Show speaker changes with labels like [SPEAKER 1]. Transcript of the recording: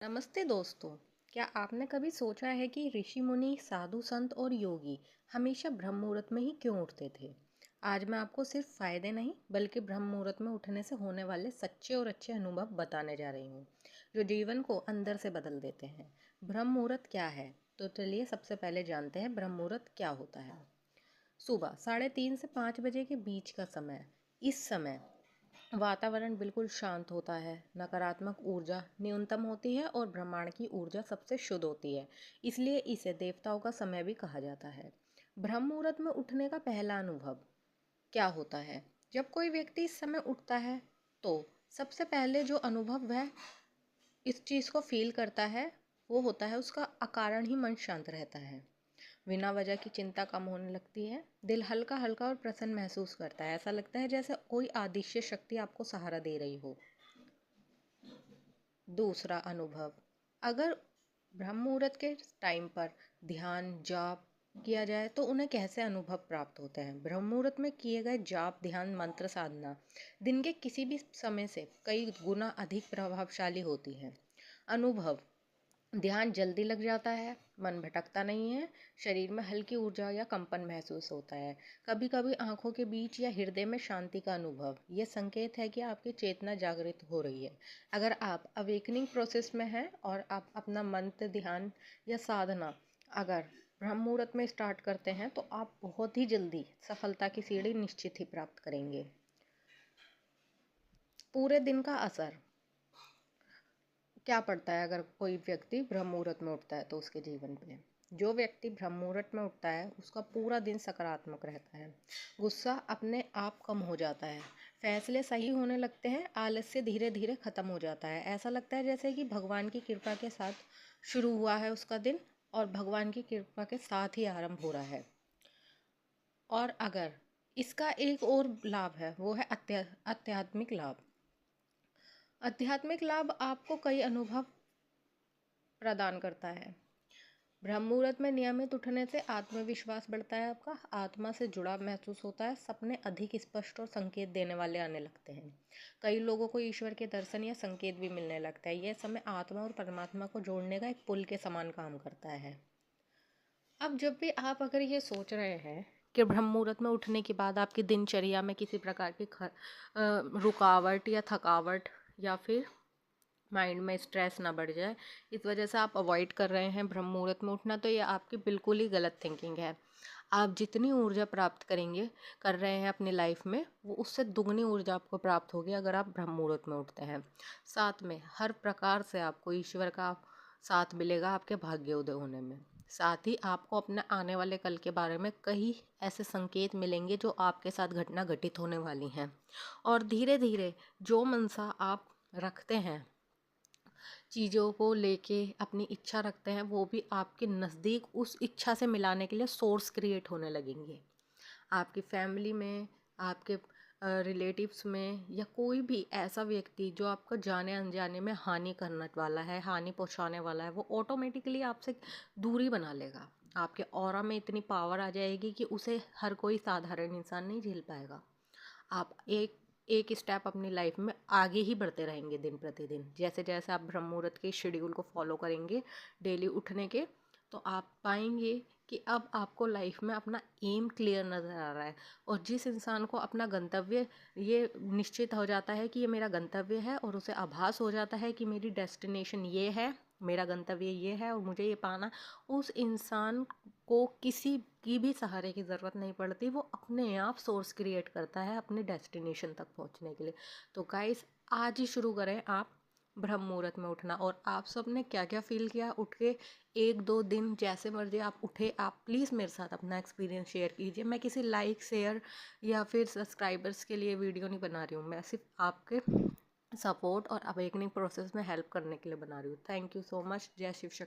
[SPEAKER 1] नमस्ते दोस्तों। क्या आपने कभी सोचा है कि ऋषि मुनि, साधु संत और योगी हमेशा ब्रह्म मुहूर्त में ही क्यों उठते थे? आज मैं आपको सिर्फ फायदे नहीं बल्कि ब्रह्म मुहूर्त में उठने से होने वाले सच्चे और अच्छे अनुभव बताने जा रही हूँ, जो जीवन को अंदर से बदल देते हैं। ब्रह्म मुहूर्त क्या है? तो चलिए सबसे पहले जानते हैं ब्रह्म मुहूर्त क्या होता है। सुबह 3:30 से 5 बजे के बीच का समय। इस समय वातावरण बिल्कुल शांत होता है, नकारात्मक ऊर्जा न्यूनतम होती है और ब्रह्मांड की ऊर्जा सबसे शुद्ध होती है। इसलिए इसे देवताओं का समय भी कहा जाता है। ब्रह्म मुहूर्त में उठने का पहला अनुभव क्या होता है? जब कोई व्यक्ति इस समय उठता है तो सबसे पहले जो अनुभव वह इस चीज़ को फील करता है वो होता है उसका अकारण ही मन शांत रहता है। बिना वजह की चिंता कम होने लगती है। दिल हल्का हल्का और प्रसन्न महसूस करता है। ऐसा लगता है जैसे कोई अदृश्य शक्ति आपको सहारा दे रही हो। दूसरा अनुभव, अगर ब्रह्म मुहूर्त के टाइम पर ध्यान जाप किया जाए तो उन्हें कैसे अनुभव प्राप्त होते हैं? ब्रह्म मुहूर्त में किए गए जाप, ध्यान, मंत्र साधना दिन के किसी भी समय से कई गुना अधिक प्रभावशाली होती है। अनुभव, ध्यान जल्दी लग जाता है, मन भटकता नहीं है, शरीर में हल्की ऊर्जा या कंपन महसूस होता है। कभी कभी आंखों के बीच या हृदय में शांति का अनुभव, ये संकेत है कि आपकी चेतना जागृत हो रही है। अगर आप अवेकनिंग प्रोसेस में हैं और आप अपना मंत्र, ध्यान या साधना अगर ब्रह्म मुहूर्त में स्टार्ट करते हैं तो आप बहुत ही जल्दी सफलता की सीढ़ी निश्चित ही प्राप्त करेंगे। पूरे दिन का असर क्या पड़ता है अगर कोई व्यक्ति ब्रह्म मुहूर्त में उठता है तो उसके जीवन पे? जो व्यक्ति ब्रह्म मुहूर्त में उठता है उसका पूरा दिन सकारात्मक रहता है। गुस्सा अपने आप कम हो जाता है, फैसले सही होने लगते हैं, आलस्य धीरे धीरे खत्म हो जाता है। ऐसा लगता है जैसे कि भगवान की कृपा के साथ शुरू हुआ है उसका दिन और भगवान की कृपा के साथ ही आरंभ हो रहा है। और अगर इसका एक और लाभ है वो है आध्यात्मिक लाभ। आध्यात्मिक लाभ आपको कई अनुभव प्रदान करता है। ब्रह्म मुहूर्त में नियमित उठने से आत्मविश्वास बढ़ता है, आपका आत्मा से जुड़ाव महसूस होता है, सपने अधिक स्पष्ट और संकेत देने वाले आने लगते हैं। कई लोगों को ईश्वर के दर्शन या संकेत भी मिलने लगता है। यह समय आत्मा और परमात्मा को जोड़ने का एक पुल के समान काम करता है। अब जब भी आप अगर ये सोच रहे हैं कि ब्रह्म मुहूर्त में उठने के बाद आपकी दिनचर्या में किसी प्रकार की रुकावट या थकावट या फिर माइंड में स्ट्रेस ना बढ़ जाए, इस वजह से आप अवॉइड कर रहे हैं ब्रह्म मुहूर्त में उठना, तो ये आपकी बिल्कुल ही गलत थिंकिंग है। आप जितनी ऊर्जा प्राप्त कर रहे हैं अपनी लाइफ में, वो उससे दुगनी ऊर्जा आपको प्राप्त होगी अगर आप ब्रह्म मुहूर्त में उठते हैं। साथ में हर प्रकार से आपको ईश्वर का साथ मिलेगा आपके भाग्योदय होने में। साथ ही आपको अपने आने वाले कल के बारे में कई ऐसे संकेत मिलेंगे जो आपके साथ घटना घटित होने वाली हैं। और धीरे धीरे जो मनसा आप रखते हैं, चीज़ों को लेके अपनी इच्छा रखते हैं, वो भी आपके नज़दीक उस इच्छा से मिलाने के लिए सोर्स क्रिएट होने लगेंगे। आपकी फैमिली में, आपके रिलेटिव्स में या कोई भी ऐसा व्यक्ति जो आपको जाने अनजाने में हानि करने वाला है, हानि पहुंचाने वाला है, वो ऑटोमेटिकली आपसे दूरी बना लेगा। आपके ऑरा में इतनी पावर आ जाएगी कि उसे हर कोई साधारण इंसान नहीं झेल पाएगा। आप एक एक स्टेप अपनी लाइफ में आगे ही बढ़ते रहेंगे दिन प्रतिदिन। जैसे जैसे आप ब्रह्म मुहूर्त के शेड्यूल को फॉलो करेंगे डेली उठने के, तो आप पाएंगे कि अब आपको लाइफ में अपना एम क्लियर नज़र आ रहा है। और जिस इंसान को अपना गंतव्य ये निश्चित हो जाता है कि ये मेरा गंतव्य है और उसे आभास हो जाता है कि मेरी डेस्टिनेशन ये है, मेरा गंतव्य ये है और मुझे ये पाना, उस इंसान को किसी की भी सहारे की ज़रूरत नहीं पड़ती। वो अपने आप सोर्स क्रिएट करता है अपने डेस्टिनेशन तक पहुंचने के लिए। तो गाइस, आज ही शुरू करें आप ब्रह्म मुहूर्त में उठना। और आप सब ने क्या क्या फील किया उठ के, 1-2 दिन जैसे मर्जी आप उठे, आप प्लीज़ मेरे साथ अपना एक्सपीरियंस शेयर कीजिए। मैं किसी लाइक, शेयर या फिर सब्सक्राइबर्स के लिए वीडियो नहीं बना रही हूँ, मैं सिर्फ आपके सपोर्ट और अवेकनिंग प्रोसेस में हेल्प करने के लिए बना रही हूँ। Thank you so much. जय शिव शक्ति।